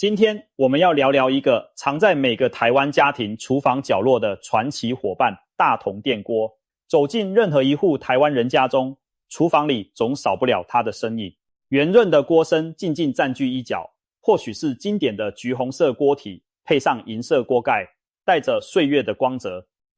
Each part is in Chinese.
今天我们要聊聊一个藏在每个台湾家庭厨房角落的传奇伙伴——大同电锅。走进任何一户台湾人家中，厨房里总少不了它的身影。圆润的锅身静静占据一角，或许是经典的橘红色锅体，配上银色锅盖，带着岁月的光泽；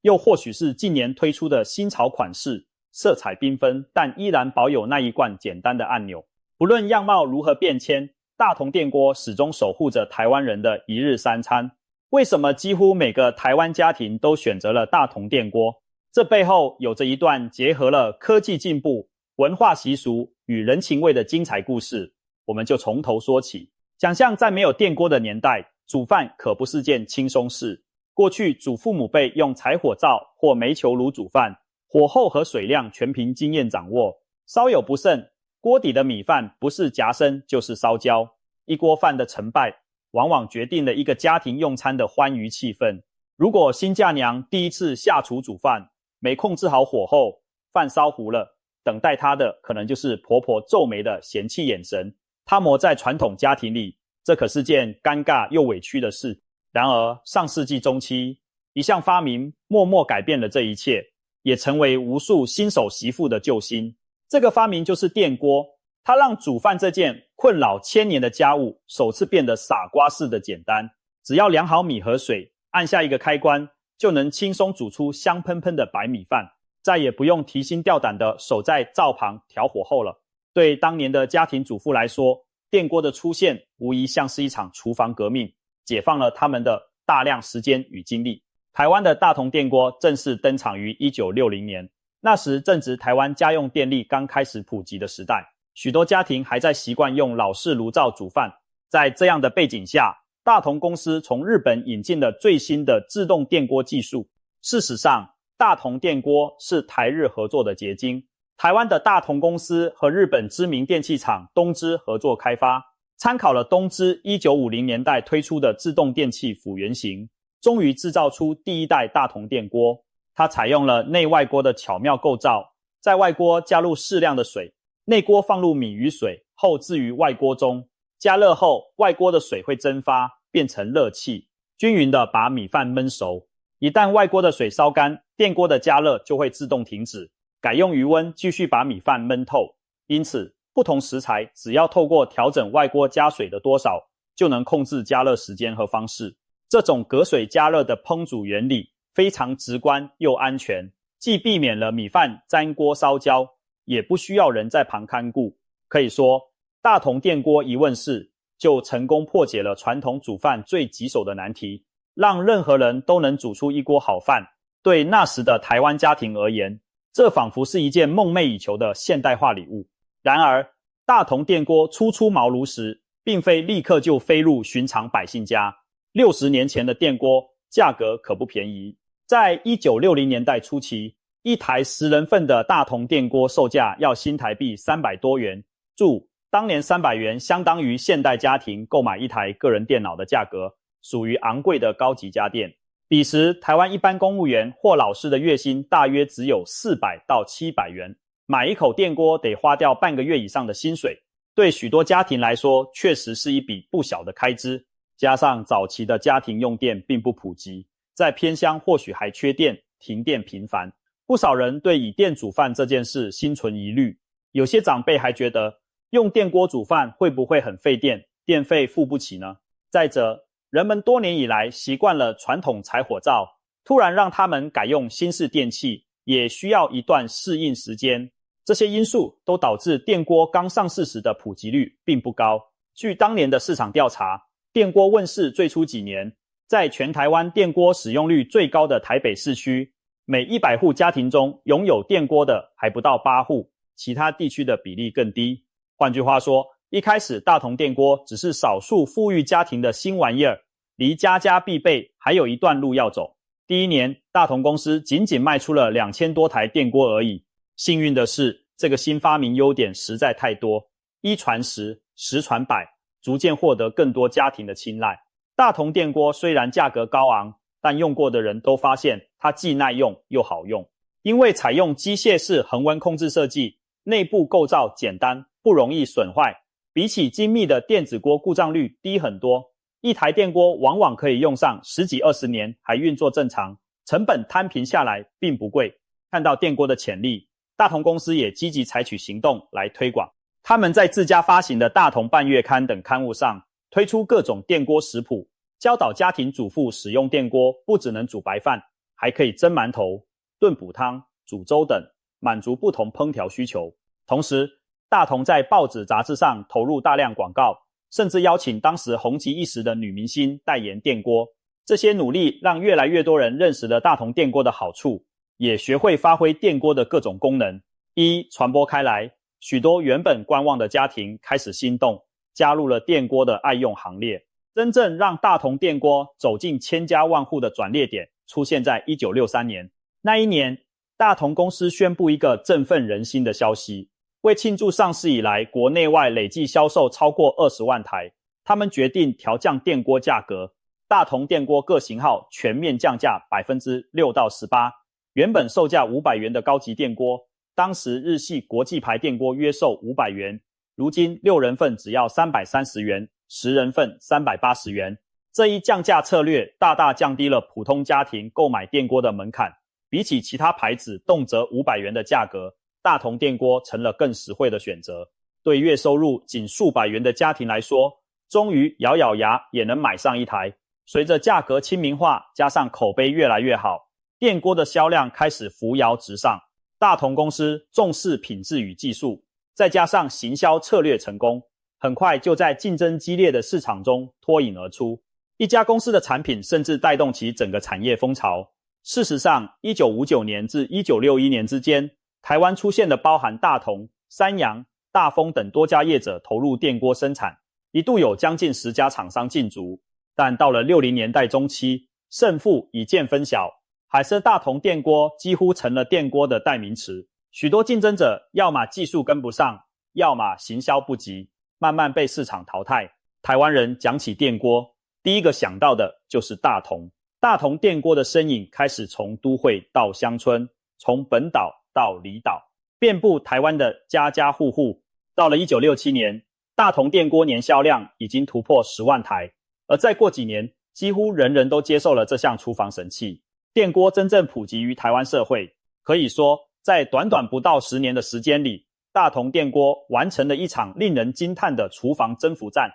又或许是近年推出的新潮款式，色彩缤纷，但依然保有那一贯简单的按钮。不论样貌如何变迁，大同电锅始终守护着台湾人的一日三餐。为什么几乎每个台湾家庭都选择了大同电锅？这背后有着一段结合了科技进步、文化习俗与人情味的精彩故事。我们就从头说起。想象在没有电锅的年代，煮饭可不是件轻松事。过去祖父母辈用柴火灶或煤球炉煮饭，火候和水量全凭经验掌握，稍有不慎，锅底的米饭不是夹生就是烧焦。一锅饭的成败往往决定了一个家庭用餐的欢愉气氛。如果新嫁娘第一次下厨煮饭，没控制好火候，饭烧糊了，等待她的可能就是婆婆皱眉的嫌弃眼神。她磨在传统家庭里，这可是件尴尬又委屈的事。然而上世纪中期，一项发明默默改变了这一切，也成为无数新手媳妇的救星。这个发明就是电锅，它让煮饭这件困扰千年的家务首次变得傻瓜似的简单。只要量好米和水，按下一个开关，就能轻松煮出香喷喷的白米饭，再也不用提心吊胆的守在灶旁调火候了。对当年的家庭主妇来说，电锅的出现无疑像是一场厨房革命，解放了他们的大量时间与精力。台湾的大同电锅正式登场于1960年，那时正值台湾家用电力刚开始普及的时代，许多家庭还在习惯用老式炉灶煮饭。在这样的背景下，大同公司从日本引进了最新的自动电锅技术。事实上，大同电锅是台日合作的结晶。台湾的大同公司和日本知名电器厂东芝合作开发，参考了东芝1950年代推出的自动电器辅原型，终于制造出第一代大同电锅。它采用了内外锅的巧妙构造，在外锅加入适量的水，内锅放入米与水后置于外锅中，加热后外锅的水会蒸发，变成热气，均匀地把米饭焖熟。一旦外锅的水烧干，电锅的加热就会自动停止，改用余温继续把米饭焖透。因此，不同食材只要透过调整外锅加水的多少，就能控制加热时间和方式。这种隔水加热的烹煮原理非常直观又安全，既避免了米饭粘锅烧焦，也不需要人在旁看顾。可以说，大同电锅一问世，就成功破解了传统煮饭最棘手的难题，让任何人都能煮出一锅好饭。对那时的台湾家庭而言，这仿佛是一件梦寐以求的现代化礼物。然而，大同电锅初出茅庐时，并非立刻就飞入寻常百姓家。60年前的电锅价格可不便宜。在1960年代初期，一台10人份的大同电锅售价要新台币300多元，注当年300元相当于现代家庭购买一台个人电脑的价格，属于昂贵的高级家电。彼时，台湾一般公务员或老师的月薪大约只有400到700元，买一口电锅得花掉半个月以上的薪水，对许多家庭来说确实是一笔不小的开支。加上早期的家庭用电并不普及，在偏乡或许还缺电，停电频繁，不少人对以电煮饭这件事心存疑虑。有些长辈还觉得用电锅煮饭会不会很费电，电费付不起呢？再者，人们多年以来习惯了传统柴火灶，突然让他们改用新式电器，也需要一段适应时间。这些因素都导致电锅刚上市时的普及率并不高。据当年的市场调查，电锅问世最初几年，在全台湾电锅使用率最高的台北市区，每100户家庭中拥有电锅的还不到8户，其他地区的比例更低。换句话说，一开始大同电锅只是少数富裕家庭的新玩意儿，离家家必备还有一段路要走。第一年，大同公司仅仅卖出了2000多台电锅而已。幸运的是，这个新发明优点实在太多，一传十，十传百，逐渐获得更多家庭的青睐。大同电锅虽然价格高昂，但用过的人都发现它既耐用又好用。因为采用机械式恒温控制设计，内部构造简单，不容易损坏，比起精密的电子锅故障率低很多。一台电锅往往可以用上10几20年还运作正常，成本摊平下来并不贵。看到电锅的潜力，大同公司也积极采取行动来推广。他们在自家发行的大同半月刊等刊物上推出各种电锅食谱，教导家庭主妇使用电锅不只能煮白饭，还可以蒸馒头、炖补汤、煮粥等，满足不同烹调需求。同时，大同在报纸杂志上投入大量广告，甚至邀请当时红极一时的女明星代言电锅。这些努力让越来越多人认识了大同电锅的好处，也学会发挥电锅的各种功能，一传播开来，许多原本观望的家庭开始心动，加入了电锅的爱用行列。真正让大同电锅走进千家万户的转捩点出现在1963年。那一年，大同公司宣布一个振奋人心的消息，为庆祝上市以来国内外累计销售超过20万台，他们决定调降电锅价格，大同电锅各型号全面降价 6% 到 18%， 原本售价500元的高级电锅，当时日系国际牌电锅约售500元，如今6人份只要330元，10人份380元。这一降价策略大大降低了普通家庭购买电锅的门槛，比起其他牌子动辄500元的价格，大同电锅成了更实惠的选择。对月收入仅数百元的家庭来说，终于咬咬牙也能买上一台。随着价格亲民化，加上口碑越来越好，电锅的销量开始扶摇直上。大同公司重视品质与技术，再加上行销策略成功，很快就在竞争激烈的市场中脱颖而出。一家公司的产品甚至带动其整个产业风潮。事实上，1959年至1961年之间，台湾出现了包含大同、三洋、大丰等多家业者投入电锅生产，一度有将近10家厂商竞逐。但到了60年代中期，胜负已见分晓，海瑟大同电锅几乎成了电锅的代名词。许多竞争者要么技术跟不上，要么行销不及，慢慢被市场淘汰。台湾人讲起电锅，第一个想到的就是大同。大同电锅的身影开始从都会到乡村，从本岛到离岛，遍布台湾的家家户户。到了1967年，大同电锅年销量已经突破10万台，而再过几年，几乎人人都接受了这项厨房神器。电锅真正普及于台湾社会，可以说在短短不到10年的时间里，大同电锅完成了一场令人惊叹的厨房征服战。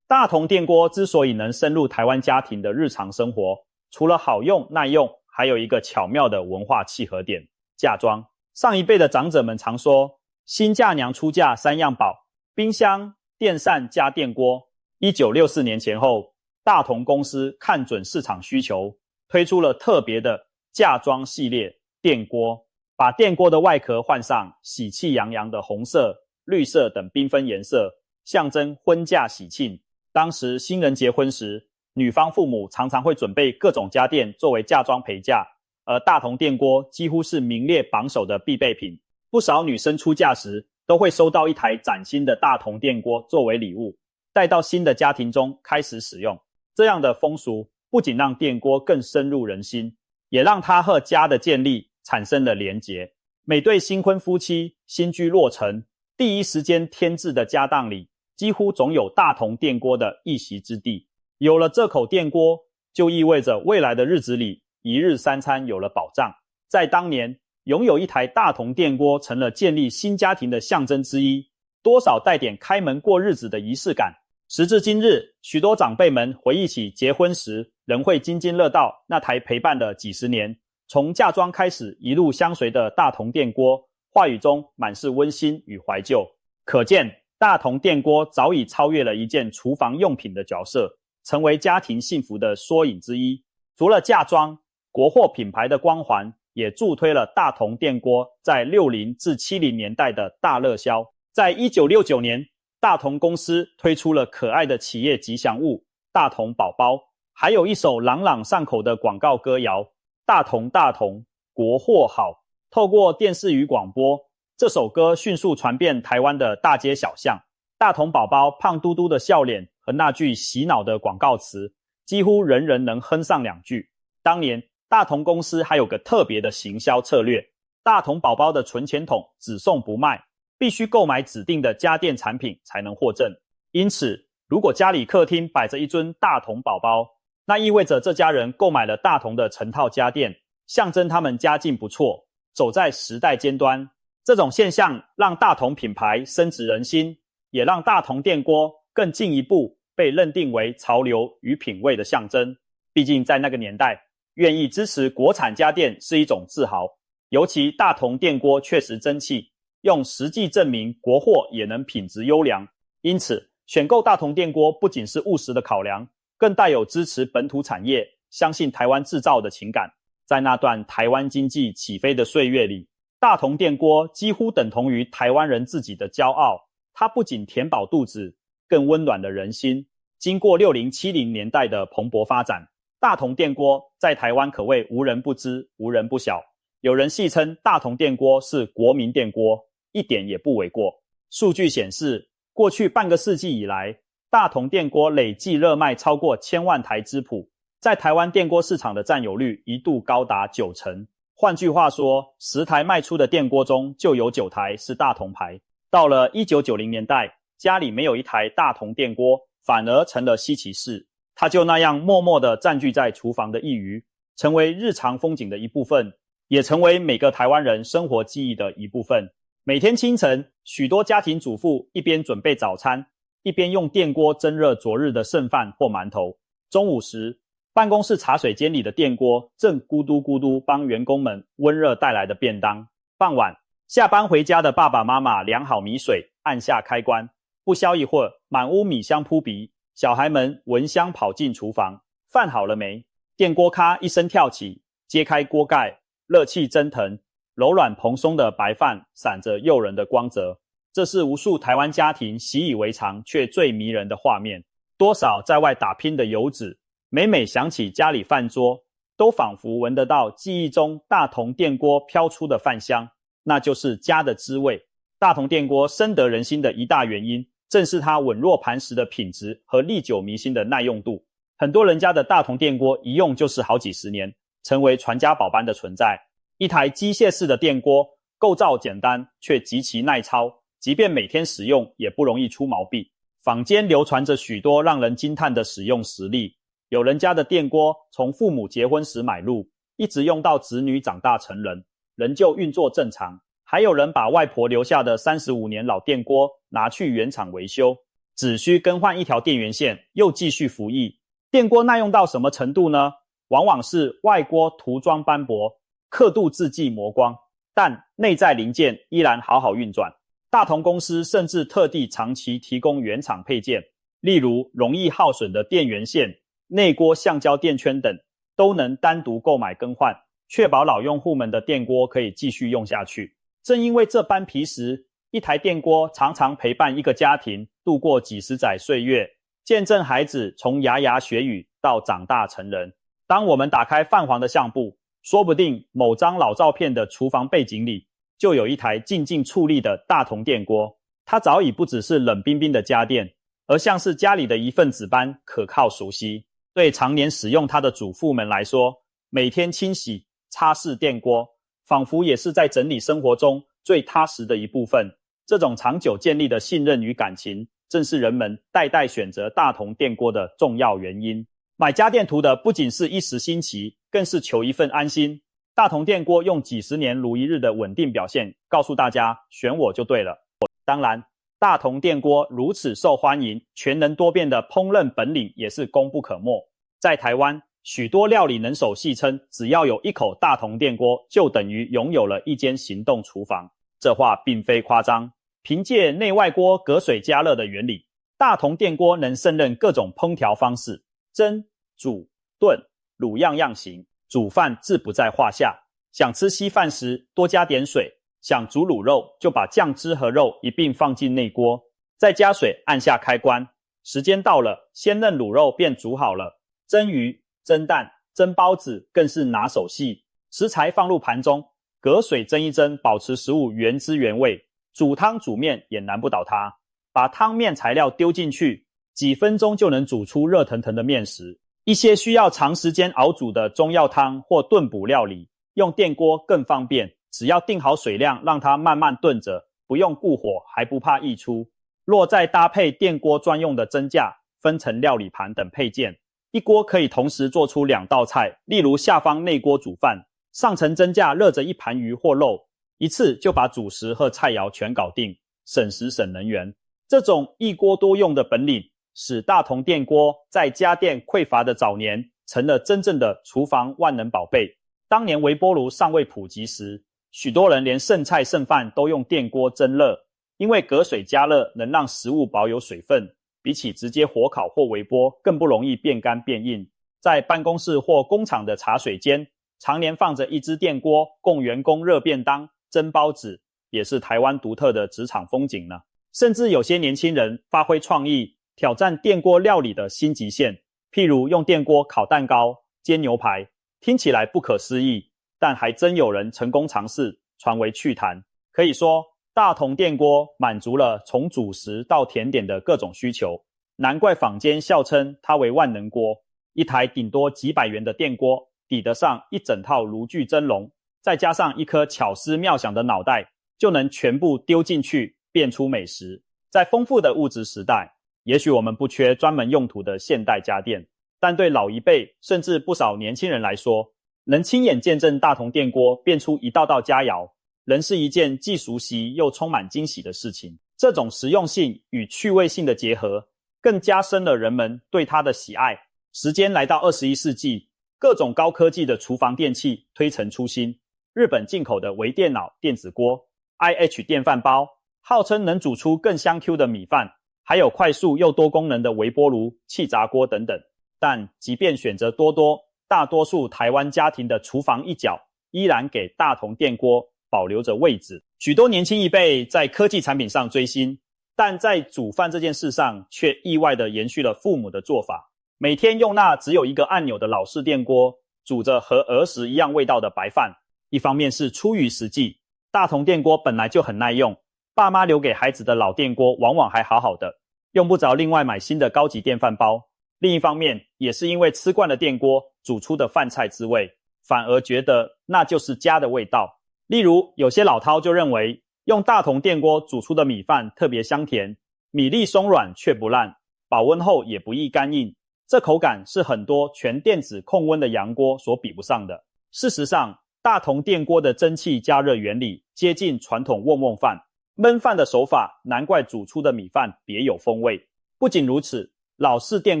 大同电锅之所以能深入台湾家庭的日常生活，除了好用耐用，还有一个巧妙的文化契合点——嫁妆。上一辈的长者们常说，新嫁娘出嫁3样宝，冰箱、电扇加电锅。1964年前后，大同公司看准市场需求，推出了特别的嫁妆系列电锅，把电锅的外壳换上喜气洋洋的红色、绿色等缤纷颜色，象征婚嫁喜庆。当时新人结婚时，女方父母常常会准备各种家电作为嫁妆陪嫁，而大同电锅几乎是名列榜首的必备品。不少女生出嫁时都会收到一台崭新的大同电锅作为礼物，带到新的家庭中开始使用。这样的风俗不仅让电锅更深入人心，也让它和家的建立产生了连结。每对新婚夫妻新居落成，第一时间添置的家当里，几乎总有大同电锅的一席之地。有了这口电锅，就意味着未来的日子里，一日三餐有了保障。在当年，拥有一台大同电锅成了建立新家庭的象征之一，多少带点开门过日子的仪式感。时至今日，许多长辈们回忆起结婚时，仍会津津乐道那台陪伴了几十年，从嫁妆开始一路相随的大同电锅，话语中满是温馨与怀旧。可见，大同电锅早已超越了一件厨房用品的角色，成为家庭幸福的缩影之一。除了嫁妆，国货品牌的光环也助推了大同电锅在60至70年代的大热销。在1969年，大同公司推出了可爱的企业吉祥物大同宝宝，还有一首朗朗上口的广告歌谣：大同大同，国货好。透过电视与广播，这首歌迅速传遍台湾的大街小巷。大同宝宝胖嘟嘟的笑脸和那句洗脑的广告词，几乎人人能哼上2句。当年大同公司还有个特别的行销策略，大同宝宝的存钱筒只送不卖，必须购买指定的家电产品才能获赠。因此如果家里客厅摆着一尊大同宝宝，那意味着这家人购买了大同的成套家电，象征他们家境不错，走在时代尖端。这种现象让大同品牌深植人心，也让大同电锅更进一步被认定为潮流与品味的象征。毕竟在那个年代，愿意支持国产家电是一种自豪，尤其大同电锅确实争气，用实际证明国货也能品质优良。因此选购大同电锅不仅是务实的考量，更带有支持本土产业、相信台湾制造的情感。在那段台湾经济起飞的岁月里，大同电锅几乎等同于台湾人自己的骄傲。它不仅填饱肚子，更温暖了人心。经过60、70年代的蓬勃发展，大同电锅在台湾可谓无人不知、无人不晓。有人戏称大同电锅是国民电锅，一点也不为过。数据显示，过去半个世纪以来，大同电锅累计热卖超过1000万台之谱，在台湾电锅市场的占有率一度高达90%。换句话说，10台卖出的电锅中就有9台是大同牌。到了1990年代，家里没有一台大同电锅，反而成了稀奇事。它就那样默默地占据在厨房的一隅，成为日常风景的一部分，也成为每个台湾人生活记忆的一部分。每天清晨，许多家庭主妇一边准备早餐，一边用电锅蒸热昨日的剩饭或馒头。中午时，办公室茶水间里的电锅正咕嘟咕嘟帮员工们温热带来的便当。傍晚，下班回家的爸爸妈妈量好米水，按下开关，不消一会儿，满屋米香扑鼻，小孩们闻香跑进厨房。饭好了没？电锅咔一声跳起，揭开锅盖，热气蒸腾，柔软蓬松的白饭闪着诱人的光泽。这是无数台湾家庭习以为常却最迷人的画面。多少在外打拼的游子，每每想起家里饭桌，都仿佛闻得到记忆中大同电锅飘出的饭香，那就是家的滋味。大同电锅深得人心的一大原因，正是它稳若磐石的品质和历久弥新的耐用度。很多人家的大同电锅一用就是好几十年，成为传家宝般的存在。一台机械式的电锅，构造简单却极其耐操，即便每天使用也不容易出毛病。坊间流传着许多让人惊叹的使用实例，有人家的电锅从父母结婚时买入，一直用到子女长大成人，仍旧运作正常。还有人把外婆留下的35年老电锅拿去原厂维修，只需更换一条电源线，又继续服役。电锅耐用到什么程度呢？往往是外锅涂装斑驳，刻度字迹磨光，但内在零件依然好好运转。大同公司甚至特地长期提供原厂配件，例如容易耗损的电源线、内锅橡胶电圈等，都能单独购买更换，确保老用户们的电锅可以继续用下去。正因为这般皮实，一台电锅常常陪伴一个家庭度过几十载岁月，见证孩子从牙牙学语到长大成人。当我们打开泛黄的相簿，说不定某张老照片的厨房背景里，就有一台静静矗立的大同电锅。它早已不只是冷冰冰的家电，而像是家里的一份子般可靠熟悉。对常年使用它的主妇们来说，每天清洗、擦拭电锅，仿佛也是在整理生活中最踏实的一部分。这种长久建立的信任与感情，正是人们代代选择大同电锅的重要原因。买家电图的不仅是一时新奇，更是求一份安心。大同电锅用几十年如一日的稳定表现，告诉大家选我就对了。当然，大同电锅如此受欢迎，全能多变的烹饪本领也是功不可没。在台湾，许多料理能手戏称，只要有一口大同电锅，就等于拥有了一间行动厨房。这话并非夸张。凭借内外锅隔水加热的原理，大同电锅能胜任各种烹调方式，蒸、煮、炖、卤样样行，煮饭自不在话下。想吃稀饭时多加点水，想煮卤肉就把酱汁和肉一并放进内锅，再加水按下开关。时间到了，鲜嫩卤肉便煮好了。蒸鱼、蒸蛋、蒸包子更是拿手戏。食材放入盘中，隔水蒸一蒸，保持食物原汁原味。煮汤煮面也难不倒它，把汤面材料丢进去，几分钟就能煮出热腾腾的面食。一些需要长时间熬煮的中药汤或炖补料理，用电锅更方便，只要定好水量，让它慢慢炖着，不用顾火，还不怕溢出。若再搭配电锅专用的蒸架，分成料理盘等配件，一锅可以同时做出2道菜，例如下方内锅煮饭，上层蒸架热着一盘鱼或肉，一次就把主食和菜肴全搞定，省时省能源。这种一锅多用的本领，使大同电锅在家电匮乏的早年成了真正的厨房万能宝贝。当年微波炉尚未普及时，许多人连剩菜剩饭都用电锅蒸热，因为隔水加热能让食物保有水分，比起直接火烤或微波更不容易变干变硬。在办公室或工厂的茶水间，常年放着一只电锅供员工热便当、蒸包子，也是台湾独特的职场风景呢。甚至有些年轻人发挥创意，挑战电锅料理的新极限，譬如用电锅烤蛋糕、煎牛排，听起来不可思议，但还真有人成功尝试，传为趣谈。可以说，大同电锅满足了从主食到甜点的各种需求，难怪坊间笑称它为万能锅。一台顶多几百元的电锅，抵得上一整套炉具蒸笼，再加上一颗巧思妙想的脑袋，就能全部丢进去变出美食。在丰富的物质时代，也许我们不缺专门用途的现代家电，但对老一辈甚至不少年轻人来说，能亲眼见证大同电锅变出一道道佳肴，仍是一件既熟悉又充满惊喜的事情。这种实用性与趣味性的结合，更加深了人们对它的喜爱。时间来到21世纪，各种高科技的厨房电器推陈出新，日本进口的微电脑电子锅、IH 电饭煲，号称能煮出更香 Q 的米饭，还有快速又多功能的微波炉、气炸锅等等。但即便选择多多，大多数台湾家庭的厨房一角依然给大同电锅保留着位置。许多年轻一辈在科技产品上追星，但在煮饭这件事上却意外地延续了父母的做法。每天用那只有一个按钮的老式电锅煮着和儿时一样味道的白饭，一方面是出于实际，大同电锅本来就很耐用，爸妈留给孩子的老电锅往往还好好的，用不着另外买新的高级电饭煲。另一方面，也是因为吃惯了电锅煮出的饭菜滋味，反而觉得那就是家的味道。例如，有些老饕就认为，用大同电锅煮出的米饭特别香甜，米粒松软却不烂，保温后也不易干硬，这口感是很多全电子控温的洋锅所比不上的。事实上，大同电锅的蒸汽加热原理接近传统瓮瓮饭，焖饭的手法难怪煮出的米饭别有风味。不仅如此，老式电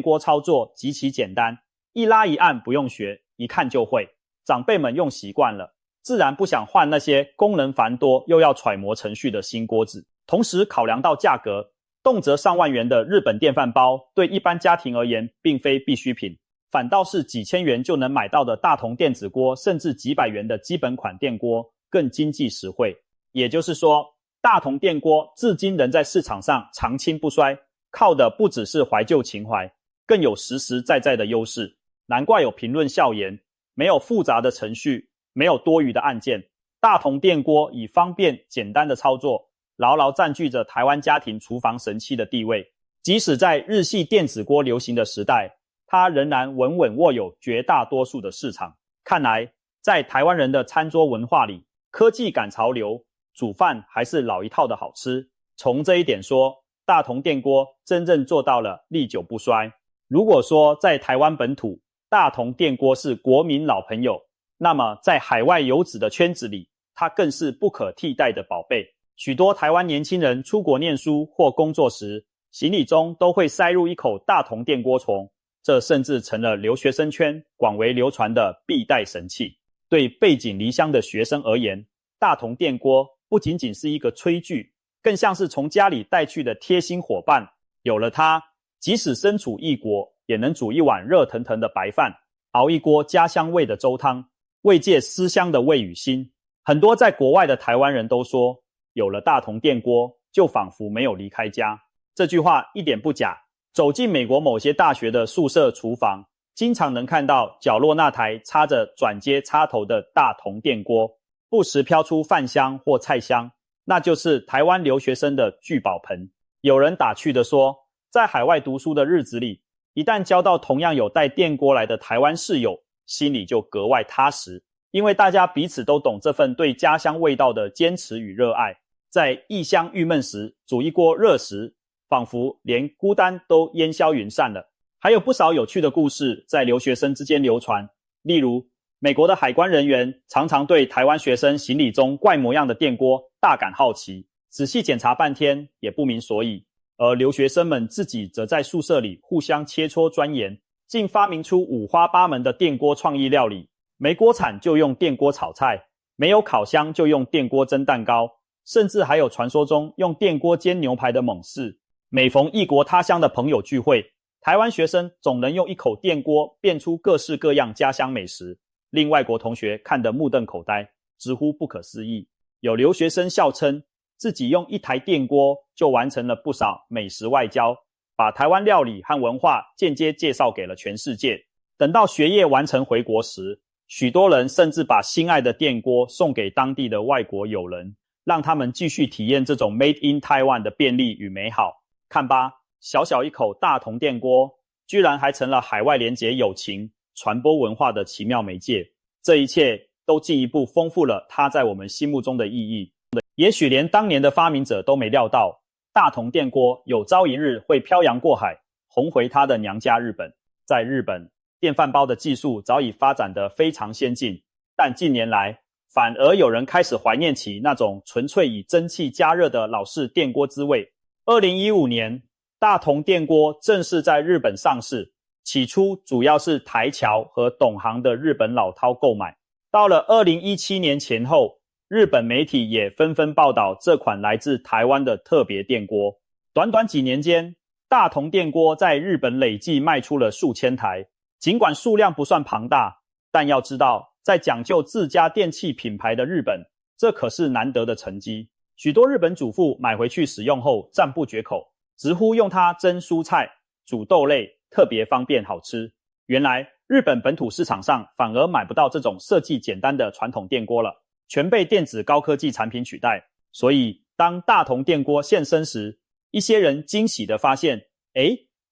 锅操作极其简单，一拉一按不用学，一看就会。长辈们用习惯了，自然不想换那些功能繁多又要揣摩程序的新锅子。同时考量到价格，动辄上万元的日本电饭煲对一般家庭而言并非必需品，反倒是几千元就能买到的大同电子锅，甚至几百元的基本款电锅更经济实惠。也就是说，大同电锅至今仍在市场上长青不衰，靠的不只是怀旧情怀，更有实实在在的优势。难怪有评论笑言，没有复杂的程序，没有多余的按键，大同电锅以方便简单的操作，牢牢占据着台湾家庭厨房神器的地位。即使在日系电子锅流行的时代，它仍然稳稳握有绝大多数的市场。看来，在台湾人的餐桌文化里，科技赶潮流，煮饭还是老一套的好吃。从这一点说，大同电锅真正做到了历久不衰。如果说在台湾本土，大同电锅是国民老朋友，那么在海外游子的圈子里，它更是不可替代的宝贝。许多台湾年轻人出国念书或工作时，行李中都会塞入一口大同电锅虫，这甚至成了留学生圈广为流传的必带神器。对背井离乡的学生而言，大同电锅不仅仅是一个炊具，更像是从家里带去的贴心伙伴。有了它，即使身处异国，也能煮一碗热腾腾的白饭，熬一锅家乡味的粥汤，慰藉思乡的味与心。很多在国外的台湾人都说，有了大同电锅，就仿佛没有离开家。这句话一点不假。走进美国某些大学的宿舍厨房，经常能看到角落那台插着转接插头的大同电锅，不时飘出饭香或菜香，那就是台湾留学生的聚宝盆。有人打趣地说，在海外读书的日子里，一旦交到同样有带电锅来的台湾室友，心里就格外踏实，因为大家彼此都懂这份对家乡味道的坚持与热爱。在异乡郁闷时，煮一锅热食，仿佛连孤单都烟消云散了。还有不少有趣的故事在留学生之间流传，例如美国的海关人员常常对台湾学生行李中怪模样的电锅大感好奇，仔细检查半天也不明所以，而留学生们自己则在宿舍里互相切磋钻研，竟发明出五花八门的电锅创意料理，没锅铲就用电锅炒菜，没有烤箱就用电锅蒸蛋糕，甚至还有传说中用电锅煎牛排的猛士。每逢异国他乡的朋友聚会，台湾学生总能用一口电锅变出各式各样家乡美食，令外国同学看得目瞪口呆，直呼不可思议。有留学生笑称自己用一台电锅就完成了不少美食外交，把台湾料理和文化间接介绍给了全世界。等到学业完成回国时，许多人甚至把心爱的电锅送给当地的外国友人，让他们继续体验这种 Made in Taiwan 的便利与美好。看吧，小小一口大同电锅，居然还成了海外连结友情、传播文化的奇妙媒介。这一切都进一步丰富了它在我们心目中的意义。也许连当年的发明者都没料到，大同电锅有朝一日会漂洋过海，红回它的娘家日本。在日本，电饭煲的技术早已发展得非常先进，但近年来，反而有人开始怀念起那种纯粹以蒸汽加热的老式电锅滋味。2015年，大同电锅正式在日本上市，起初主要是台侨和懂行的日本老饕购买。到了2017年前后，日本媒体也纷纷报道这款来自台湾的特别电锅。短短几年间，大同电锅在日本累计卖出了数千台。尽管数量不算庞大，但要知道，在讲究自家电器品牌的日本，这可是难得的成绩。许多日本主妇买回去使用后赞不绝口，直呼用它蒸蔬菜、煮豆类特别方便好吃。原来日本本土市场上反而买不到这种设计简单的传统电锅了，全被电子高科技产品取代。所以当大同电锅现身时，一些人惊喜地发现，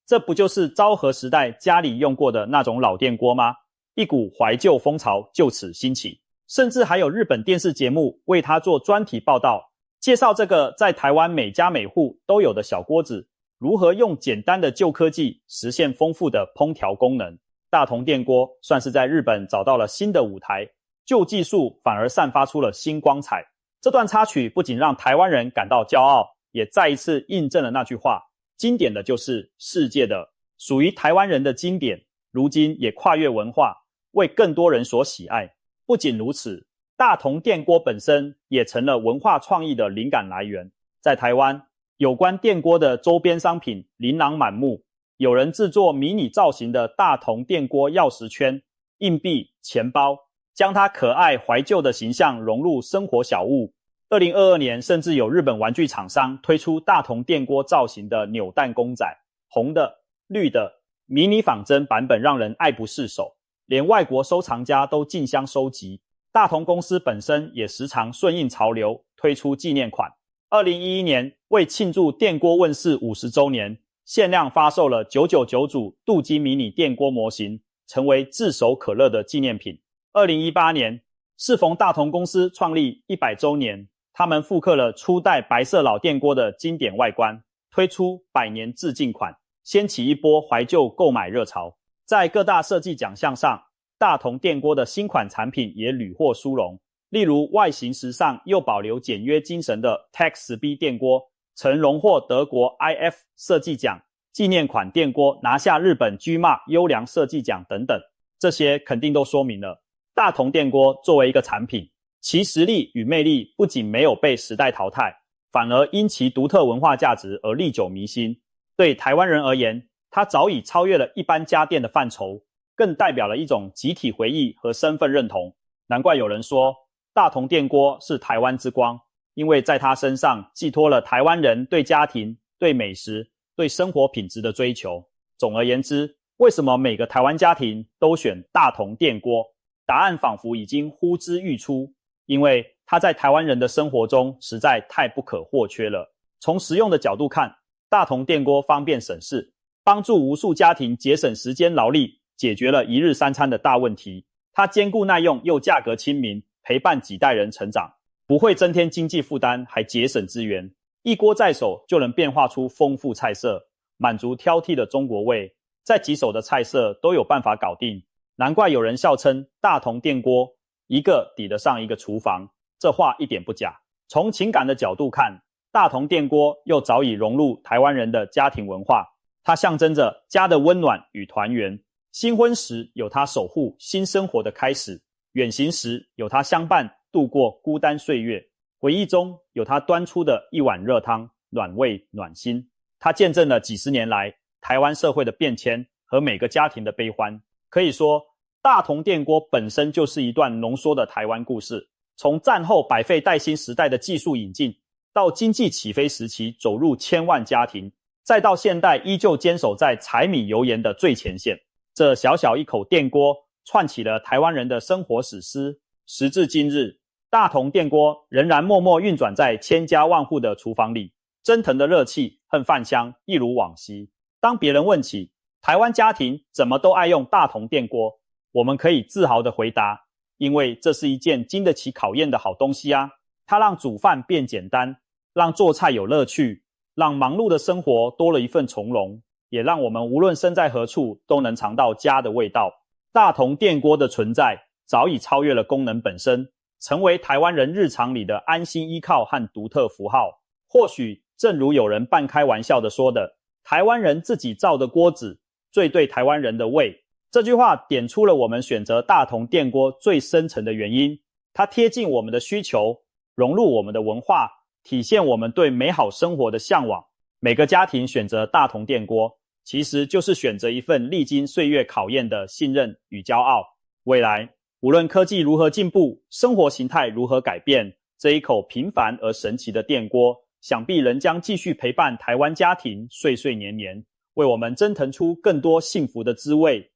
这不就是昭和时代家里用过的那种老电锅吗？一股怀旧风潮就此兴起，甚至还有日本电视节目为它做专题报道，介绍这个在台湾每家每户都有的小锅子，如何用简单的旧科技实现丰富的烹调功能。大同电锅算是在日本找到了新的舞台，旧技术反而散发出了新光彩。这段插曲不仅让台湾人感到骄傲，也再一次印证了那句话，经典的就是世界的，属于台湾人的经典，如今也跨越文化，为更多人所喜爱。不仅如此，大同电锅本身也成了文化创意的灵感来源。在台湾，有关电锅的周边商品琳琅满目，有人制作迷你造型的大同电锅钥匙圈、硬币、钱包，将它可爱怀旧的形象融入生活小物。2022年，甚至有日本玩具厂商推出大同电锅造型的扭蛋公仔，红的、绿的，迷你仿真版本让人爱不释手，连外国收藏家都竞相收集。大同公司本身也时常顺应潮流，推出纪念款。2011年，为庆祝电锅问世50周年，限量发售了999组镀金迷你电锅模型，成为炙手可热的纪念品。2018年，适逢大同公司创立100周年，他们复刻了初代白色老电锅的经典外观，推出100年致敬款，掀起一波怀旧购买热潮。在各大设计奖项上，大同电锅的新款产品也屡获殊荣，例如外形时尚又保留简约精神的 TEX-10B 电锅曾荣获德国 IF 设计奖，纪念款电锅拿下日本 GMARK 优良设计奖等等。这些肯定都说明了大同电锅作为一个产品，其实力与魅力不仅没有被时代淘汰，反而因其独特文化价值而历久弥新。对台湾人而言，它早已超越了一般家电的范畴，更代表了一种集体回忆和身份认同。难怪有人说大同电锅是台湾之光，因为在它身上寄托了台湾人对家庭、对美食、对生活品质的追求。总而言之，为什么每个台湾家庭都选大同电锅？答案仿佛已经呼之欲出，因为它在台湾人的生活中实在太不可或缺了。从实用的角度看，大同电锅方便省事，帮助无数家庭节省时间劳力，解决了一日三餐的大问题。它坚固耐用又价格亲民，陪伴几代人成长，不会增添经济负担，还节省资源。一锅在手就能变化出丰富菜色，满足挑剔的中国胃，再棘手的菜色都有办法搞定。难怪有人笑称大同电锅一个抵得上一个厨房，这话一点不假。从情感的角度看，大同电锅又早已融入台湾人的家庭文化，它象征着家的温暖与团圆。新婚时有它守护新生活的开始，远行时有它相伴度过孤单岁月，回忆中有它端出的一碗热汤，暖胃暖心。它见证了几十年来台湾社会的变迁和每个家庭的悲欢。可以说，大同电锅本身就是一段浓缩的台湾故事，从战后百废待兴时代的技术引进，到经济起飞时期走入千万家庭，再到现代依旧坚守在柴米油盐的最前线。这小小一口电锅串起了台湾人的生活史诗。时至今日，大同电锅仍然默默运转在千家万户的厨房里，蒸腾的热气和饭香一如往昔。当别人问起台湾家庭怎么都爱用大同电锅，我们可以自豪地回答，因为这是一件经得起考验的好东西啊！它让煮饭变简单，让做菜有乐趣，让忙碌的生活多了一份从容，也让我们无论身在何处都能尝到家的味道。大同电锅的存在早已超越了功能本身，成为台湾人日常里的安心依靠和独特符号。或许正如有人半开玩笑地说的，台湾人自己造的锅子最对台湾人的胃。这句话点出了我们选择大同电锅最深层的原因，它贴近我们的需求，融入我们的文化，体现我们对美好生活的向往。每个家庭选择大同电锅，其实就是选择一份历经岁月考验的信任与骄傲。未来无论科技如何进步，生活形态如何改变，这一口平凡而神奇的电锅想必仍将继续陪伴台湾家庭岁岁年年，为我们蒸腾出更多幸福的滋味